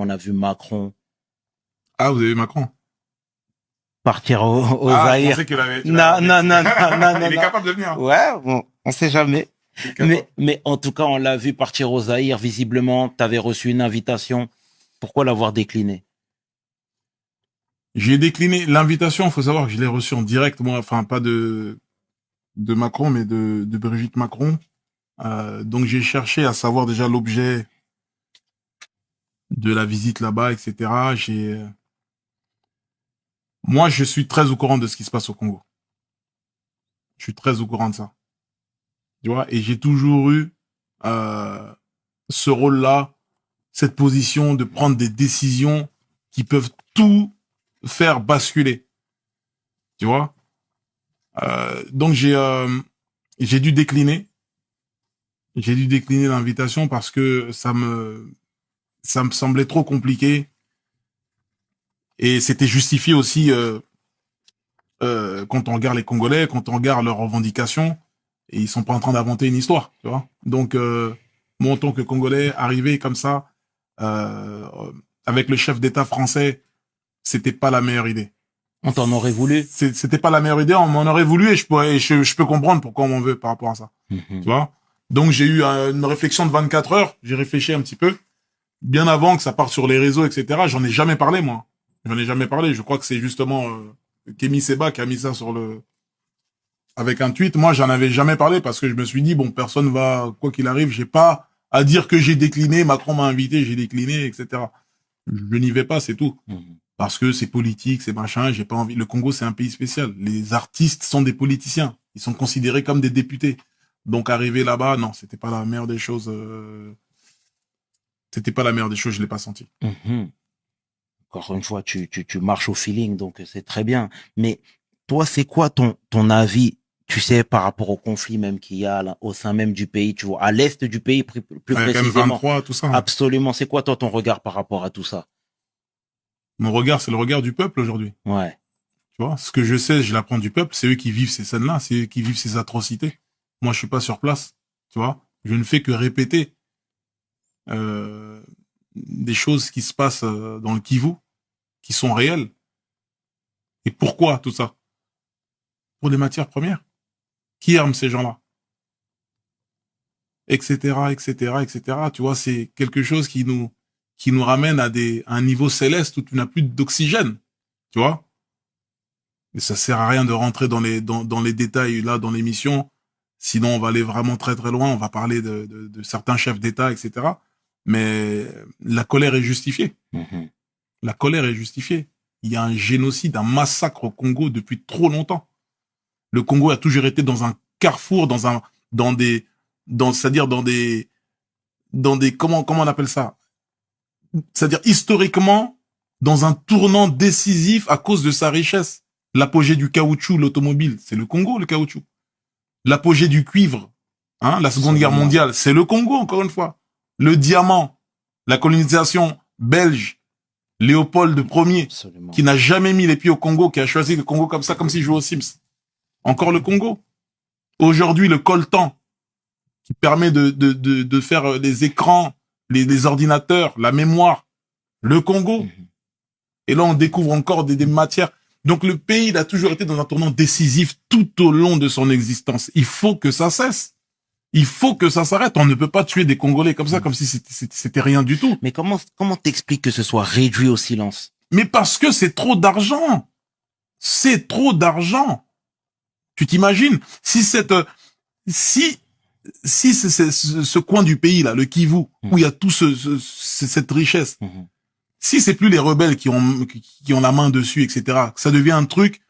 on a vu Macron Ah, vous avez vu Macron? partir au Ah, je Zaïre. pensais qu'il avait, Non, non, non, non, non, non, il est non. capable de venir. Ouais, bon, on sait jamais. Il est capable. Mais en tout cas, on l'a vu partir au Zaïre. Visiblement, t'avais reçu une invitation. Pourquoi l'avoir décliné? J'ai décliné l'invitation. Faut savoir que je l'ai reçue en direct, moi. Enfin, pas de Macron, mais de Brigitte Macron. Donc, j'ai cherché à savoir déjà l'objet de la visite là-bas, etc. Moi, je suis très au courant de ce qui se passe au Congo. Je suis très au courant de ça. Tu vois, et j'ai toujours eu euh, ce rôle-là, cette position de prendre des décisions qui peuvent tout faire basculer. Tu vois. Donc j'ai dû décliner. J'ai dû décliner l'invitation parce que ça me semblait trop compliqué et c'était justifié aussi quand on regarde les Congolais, quand on regarde leurs revendications, et ils sont pas en train d'inventer une histoire, tu vois. Donc, moi, en tant que Congolais, arrivé comme ça, euh, avec le chef d'État français, c'était pas la meilleure idée. On t'en aurait voulu? C'était pas la meilleure idée, on m'en aurait voulu et je peux comprendre pourquoi on m'en veut par rapport à ça, tu vois. Donc, j'ai eu une réflexion de 24 heures, j'ai réfléchi un petit peu, bien avant que ça parte sur les réseaux, etc. J'en ai jamais parlé, moi. J'en ai jamais parlé. Je crois que c'est justement Kémy Seba qui a mis ça sur avec un tweet. Moi, j'en avais jamais parlé parce que je me suis dit, bon, personne va, quoi qu'il arrive, j'ai pas à dire que j'ai décliné, Macron m'a invité, j'ai décliné, etc. Je n'y vais pas, c'est tout. Parce que c'est politique, c'est machin, j'ai pas envie. Le Congo, c'est un pays spécial. Les artistes sont des politiciens. Ils sont considérés comme des députés. Donc, arriver là-bas, non, c'était pas la meilleure des choses. C'était pas la meilleure des choses, je l'ai pas senti. Encore une fois, tu marches au feeling, donc c'est très bien. Mais toi, c'est quoi ton avis, tu sais, par rapport au conflit même qu'il y a là, au sein même du pays, tu vois, à l'est du pays plus Avec précisément? M23, tout ça. Absolument. C'est quoi toi ton regard par rapport à tout ça? Mon regard, c'est le regard du peuple aujourd'hui. Ouais. Tu vois, ce que je sais, je l'apprends du peuple. C'est eux qui vivent ces scènes-là, c'est eux qui vivent ces atrocités. Moi, je suis pas sur place. Tu vois, je ne fais que répéter des choses qui se passent dans le Kivu, qui sont réelles. Et pourquoi tout ça? Pour les matières premières. Qui arme ces gens-là? Etc., etc., etc. Tu vois, c'est quelque chose qui nous ramène à un niveau céleste où tu n'as plus d'oxygène. Tu vois? Et ça sert à rien de rentrer dans les détails là dans l'émission. Sinon, on va aller vraiment très très loin. On va parler de certains chefs d'État, etc. Mais la colère est justifiée. La colère est justifiée. Il y a un génocide, un massacre au Congo depuis trop longtemps. Le Congo a toujours été dans un carrefour, c'est-à-dire dans des, comment on appelle ça? C'est-à-dire historiquement, dans un tournant décisif à cause de sa richesse. L'apogée du caoutchouc, l'automobile, c'est le Congo, le caoutchouc. L'apogée du cuivre, hein, la Seconde Guerre mondiale, c'est le Congo, encore une fois. Le diamant, la colonisation belge, Léopold Ier, qui n'a jamais mis les pieds au Congo, qui a choisi le Congo comme ça, comme s'il jouait aux Sims. Encore le Congo. Aujourd'hui, le coltan, qui permet de faire les écrans, les ordinateurs, la mémoire, le Congo. Et là, on découvre encore des matières. Donc, le pays, il a toujours été dans un tournant décisif tout au long de son existence. Il faut que ça cesse. Il faut que ça s'arrête. On ne peut pas tuer des Congolais comme ça, comme si c'était rien du tout. Mais comment t'expliques que ce soit réduit au silence? Mais parce que c'est trop d'argent. C'est trop d'argent. Tu t'imagines si ce coin du pays là, le Kivu, où il y a tout cette richesse, si c'est plus les rebelles qui ont la main dessus, etc., ça devient un truc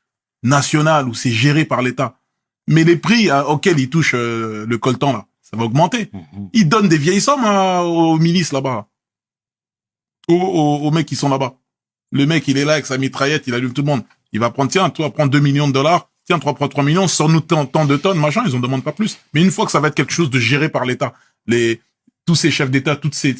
national où c'est géré par l'État. Mais les prix auxquels ils touchent le coltan là, ça va augmenter. Ils donnent des vieilles sommes aux milices là-bas, aux mecs qui sont là-bas. Le mec, il est là avec sa mitraillette, il allume tout le monde. Il va prendre, tiens, toi, prends 2 millions de dollars. Tiens, 3 millions, sors-nous tant de tonnes, machin, ils en demandent pas plus. Mais une fois que ça va être quelque chose de géré par l'État, tous ces chefs d'État, toutes ces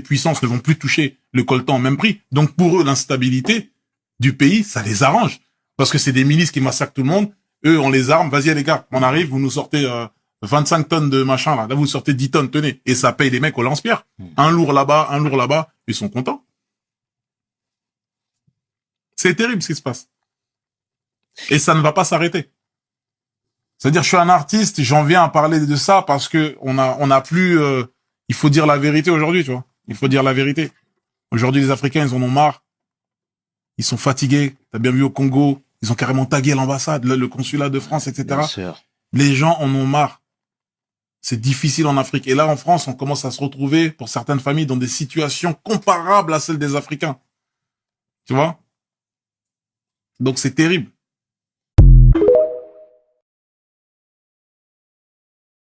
puissances ne vont plus toucher le coltan au même prix. Donc, pour eux, l'instabilité du pays, ça les arrange. Parce que c'est des milices qui massacrent tout le monde. Eux, on les arme. Vas-y, les gars, on arrive, vous nous sortez 25 tonnes de machin, là. Là, vous sortez 10 tonnes, tenez. Et ça paye les mecs au lance-pierre. Un lourd là-bas, ils sont contents. C'est terrible ce qui se passe. Et ça ne va pas s'arrêter. C'est-à-dire, je suis un artiste, j'en viens à parler de ça parce que on a plus, il faut dire la vérité aujourd'hui, tu vois. Il faut dire la vérité. Aujourd'hui, les Africains, ils en ont marre. Ils sont fatigués. T'as bien vu au Congo, ils ont carrément tagué l'ambassade, le consulat de France, Bien etc. sûr. Les gens en ont marre. C'est difficile en Afrique. Et là, en France, on commence à se retrouver, pour certaines familles, dans des situations comparables à celles des Africains. Tu vois? Donc, c'est terrible.